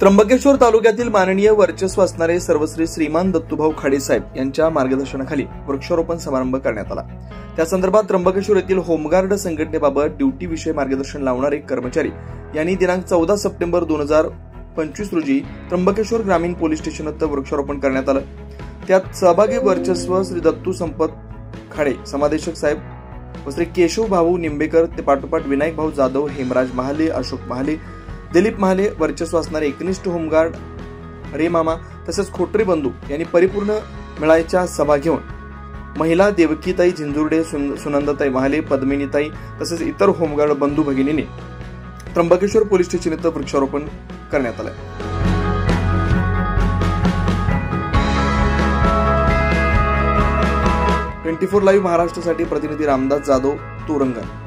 त्र्यंबकेश्वर तालुक्यातील माननीय वर्चस्व असणारे सर्वश्री श्रीमान दत्तूभाऊ खाडे साहेब यांच्या मार्गदर्शनाखाली वृक्षारोपण समारंभ करण्यात आला। त्या संदर्भात त्र्यंबकेश्वर येथील होमगार्ड संघटनेबाबत ड्युटी विषय मार्गदर्शन लावणारे कर्मचारी यांनी दिनांक 14 सप्टेंबर 2025 रोजी त्र्यंबकेश्वर ग्रामीण पोलीस स्टेशन येथे वृक्षारोपण करण्यात आलं। त्यात सहभागी वर्चस्व श्री दत्तू संपत खाडे समादेशक साहेब व श्री केशव भाऊ निंबेकर ते पाठोपाठ विनायक भाऊ जाधव, हेमराज महाले, अशोक महाले, दिलीप महाले, वर्चस्व असणारे एकनिष्ठ होमगार्ड रे मामा तसेच खोटरे बंधू यांनी परिपूर्ण मेळाव्याच्या सभा घेऊन महिला देवकीताई झिंजुर्डे, सुनंदाताई महाले, पद्मिनीताई तसेच इतर होमगार्ड बंधू भगिनींनी त्र्यंबकेश्वर पोलीस स्टेशन येथे वृक्षारोपण करण्यात आले। 24 लाईव्ह महाराष्ट्रासाठी प्रतिनिधी रामदास जाधव, तोरंगण।